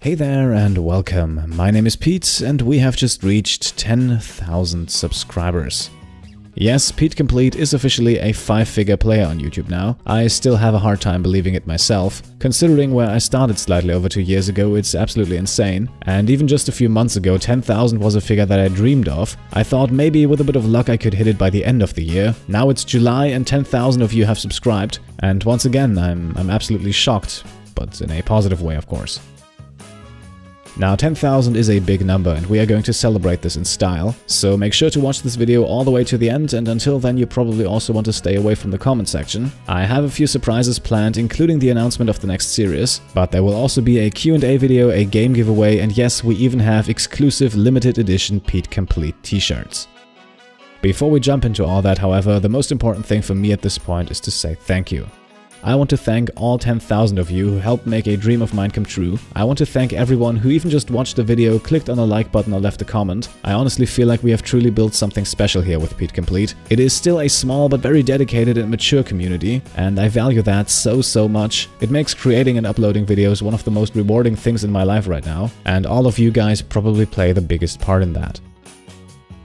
Hey there and welcome. My name is Pete and we have just reached 10,000 subscribers. Yes, Pete Complete is officially a 5-figure player on YouTube now. I still have a hard time believing it myself. Considering where I started slightly over 2 years ago, it's absolutely insane. And even just a few months ago, 10,000 was a figure that I dreamed of. I thought maybe with a bit of luck I could hit it by the end of the year. Now it's July and 10,000 of you have subscribed. And once again, I'm absolutely shocked, but in a positive way, of course. Now 10,000 is a big number and we are going to celebrate this in style, so make sure to watch this video all the way to the end, and until then you probably also want to stay away from the comment section. I have a few surprises planned, including the announcement of the next series, but there will also be a Q&A video, a game giveaway, and yes, we even have exclusive limited edition Pete Complete t-shirts. Before we jump into all that, however, the most important thing for me at this point is to say thank you. I want to thank all 10,000 of you who helped make a dream of mine come true. I want to thank everyone who even just watched the video, clicked on the like button or left a comment. I honestly feel like we have truly built something special here with Pete Complete. It is still a small but very dedicated and mature community, and I value that so much. It makes creating and uploading videos one of the most rewarding things in my life right now, and all of you guys probably play the biggest part in that.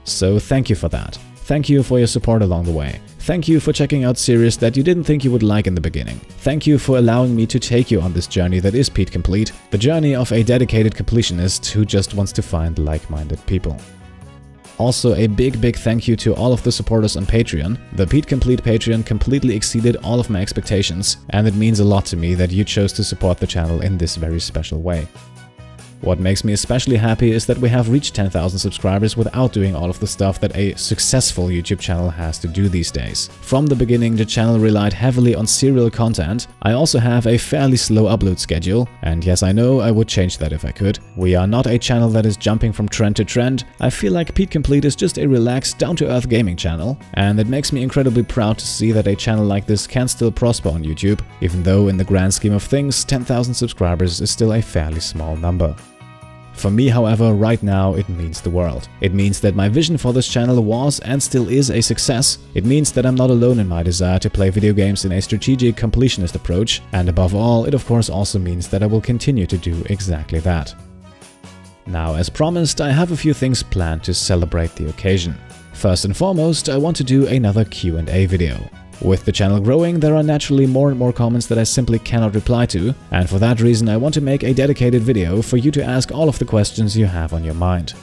So thank you for that. Thank you for your support along the way. Thank you for checking out series that you didn't think you would like in the beginning. Thank you for allowing me to take you on this journey that is Pete Complete, the journey of a dedicated completionist who just wants to find like-minded people. Also, a big thank you to all of the supporters on Patreon. The Pete Complete Patreon completely exceeded all of my expectations, and it means a lot to me that you chose to support the channel in this very special way. What makes me especially happy is that we have reached 10,000 subscribers without doing all of the stuff that a successful YouTube channel has to do these days. From the beginning, the channel relied heavily on serial content. I also have a fairly slow upload schedule, and yes, I know I would change that if I could. We are not a channel that is jumping from trend to trend. I feel like Pete Complete is just a relaxed, down-to-earth gaming channel, and it makes me incredibly proud to see that a channel like this can still prosper on YouTube, even though in the grand scheme of things, 10,000 subscribers is still a fairly small number. For me, however, right now it means the world. It means that my vision for this channel was and still is a success. It means that I'm not alone in my desire to play video games in a strategic completionist approach, and above all, it of course also means that I will continue to do exactly that. Now, as promised, I have a few things planned to celebrate the occasion. First and foremost, I want to do another Q&A video. With the channel growing, there are naturally more and more comments that I simply cannot reply to, and for that reason I want to make a dedicated video for you to ask all of the questions you have on your mind.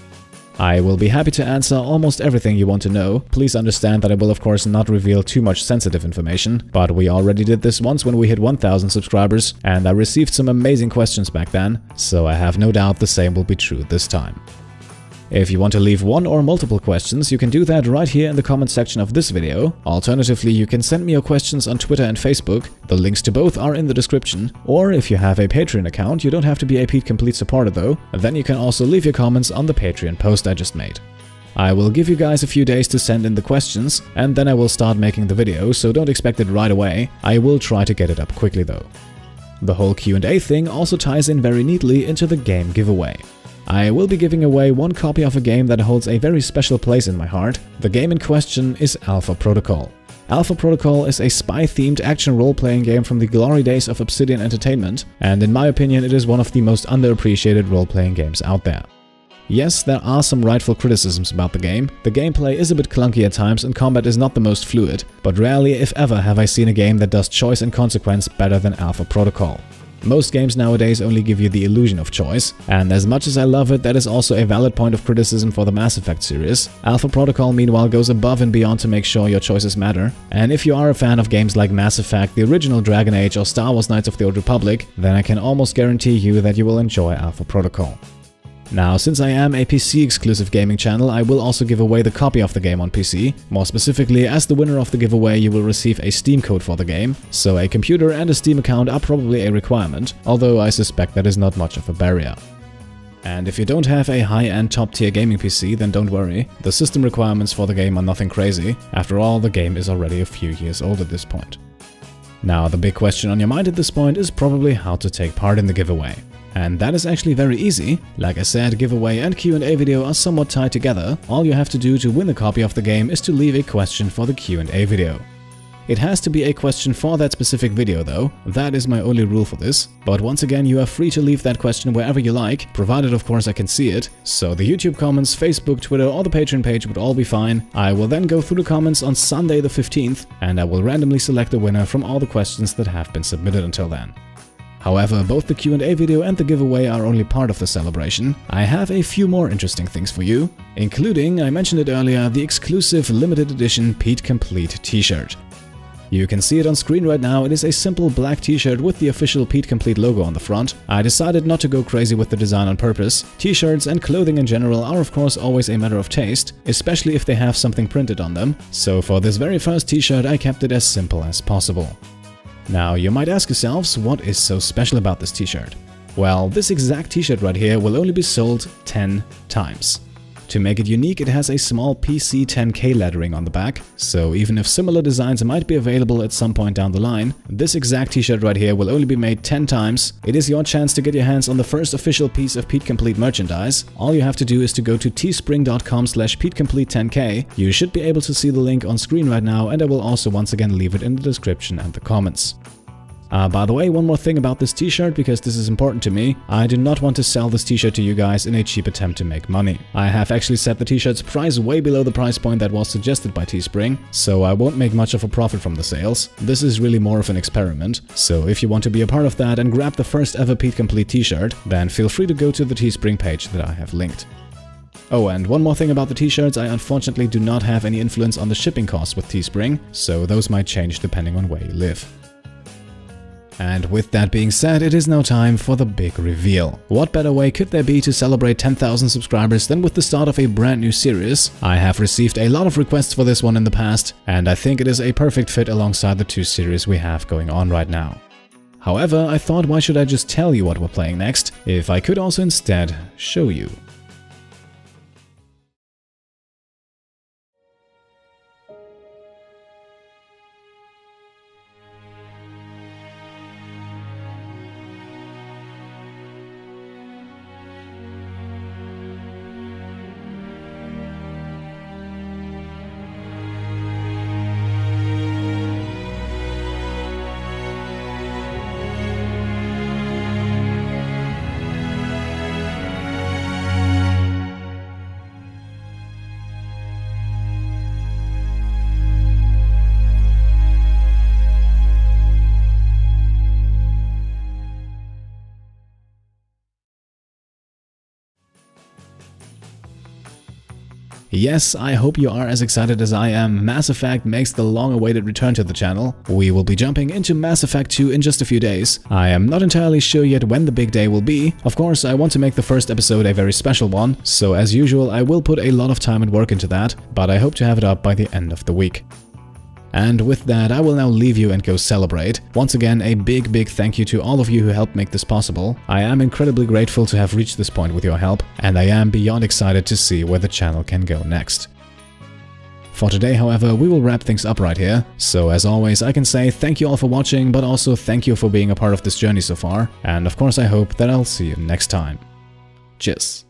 I will be happy to answer almost everything you want to know. Please understand that I will of course not reveal too much sensitive information, but we already did this once when we hit 1,000 subscribers, and I received some amazing questions back then, so I have no doubt the same will be true this time. If you want to leave one or multiple questions, you can do that right here in the comment section of this video. Alternatively, you can send me your questions on Twitter and Facebook. The links to both are in the description. Or if you have a Patreon account, you don't have to be a Pete Complete supporter though, then you can also leave your comments on the Patreon post I just made. I will give you guys a few days to send in the questions, and then I will start making the video, so don't expect it right away. I will try to get it up quickly though. The whole Q&A thing also ties in very neatly into the game giveaway. I will be giving away one copy of a game that holds a very special place in my heart. The game in question is Alpha Protocol. Alpha Protocol is a spy-themed action role-playing game from the glory days of Obsidian Entertainment, and in my opinion it is one of the most underappreciated role-playing games out there. Yes, there are some rightful criticisms about the game. The gameplay is a bit clunky at times and combat is not the most fluid, but rarely if ever have I seen a game that does choice and consequence better than Alpha Protocol. Most games nowadays only give you the illusion of choice, and as much as I love it, that is also a valid point of criticism for the Mass Effect series. Alpha Protocol meanwhile goes above and beyond to make sure your choices matter, and if you are a fan of games like Mass Effect, the original Dragon Age or Star Wars Knights of the Old Republic, then I can almost guarantee you that you will enjoy Alpha Protocol. Now, since I am a PC-exclusive gaming channel, I will also give away the copy of the game on PC. More specifically, as the winner of the giveaway, you will receive a Steam code for the game, so a computer and a Steam account are probably a requirement, although I suspect that is not much of a barrier. And if you don't have a high-end top-tier gaming PC, then don't worry, the system requirements for the game are nothing crazy. After all, the game is already a few years old at this point. Now, the big question on your mind at this point is probably how to take part in the giveaway. And that is actually very easy. Like I said, giveaway and Q&A video are somewhat tied together. All you have to do to win a copy of the game is to leave a question for the Q&A video. It has to be a question for that specific video though. That is my only rule for this. But once again, you are free to leave that question wherever you like, provided of course I can see it. So the YouTube comments, Facebook, Twitter or the Patreon page would all be fine. I will then go through the comments on Sunday the 15th and I will randomly select a winner from all the questions that have been submitted until then. However, both the Q&A video and the giveaway are only part of the celebration. I have a few more interesting things for you, including, I mentioned it earlier, the exclusive limited edition Pete Complete t-shirt. You can see it on screen right now. It is a simple black t-shirt with the official Pete Complete logo on the front. I decided not to go crazy with the design on purpose. T-shirts and clothing in general are of course always a matter of taste, especially if they have something printed on them. So for this very first t-shirt I kept it as simple as possible. Now, you might ask yourselves, what is so special about this t-shirt? Well, this exact t-shirt right here will only be sold 10 times. To make it unique, it has a small PC10K lettering on the back, so even if similar designs might be available at some point down the line, this exact t-shirt right here will only be made 10 times. It is your chance to get your hands on the first official piece of Pete Complete merchandise. All you have to do is to go to teespring.com/PeteComplete10K. You should be able to see the link on screen right now, and I will also once again leave it in the description and the comments. By the way, one more thing about this t-shirt, because this is important to me. I do not want to sell this t-shirt to you guys in a cheap attempt to make money. I have actually set the t-shirt's price way below the price point that was suggested by Teespring, so I won't make much of a profit from the sales. This is really more of an experiment, so if you want to be a part of that and grab the first ever Pete Complete t-shirt, then feel free to go to the Teespring page that I have linked. Oh, and one more thing about the t-shirts, I unfortunately do not have any influence on the shipping costs with Teespring, so those might change depending on where you live. And with that being said, it is now time for the big reveal. What better way could there be to celebrate 10,000 subscribers than with the start of a brand new series? I have received a lot of requests for this one in the past, and I think it is a perfect fit alongside the two series we have going on right now. However, I thought, why should I just tell you what we're playing next, if I could also instead show you. Yes, I hope you are as excited as I am. Mass Effect makes the long-awaited return to the channel. We will be jumping into Mass Effect 2 in just a few days. I am not entirely sure yet when the big day will be. Of course, I want to make the first episode a very special one, so as usual I will put a lot of time and work into that, but I hope to have it up by the end of the week. And with that, I will now leave you and go celebrate. Once again, a big thank you to all of you who helped make this possible. I am incredibly grateful to have reached this point with your help, and I am beyond excited to see where the channel can go next. For today, however, we will wrap things up right here. So as always, I can say thank you all for watching, but also thank you for being a part of this journey so far. And of course, I hope that I'll see you next time. Cheers.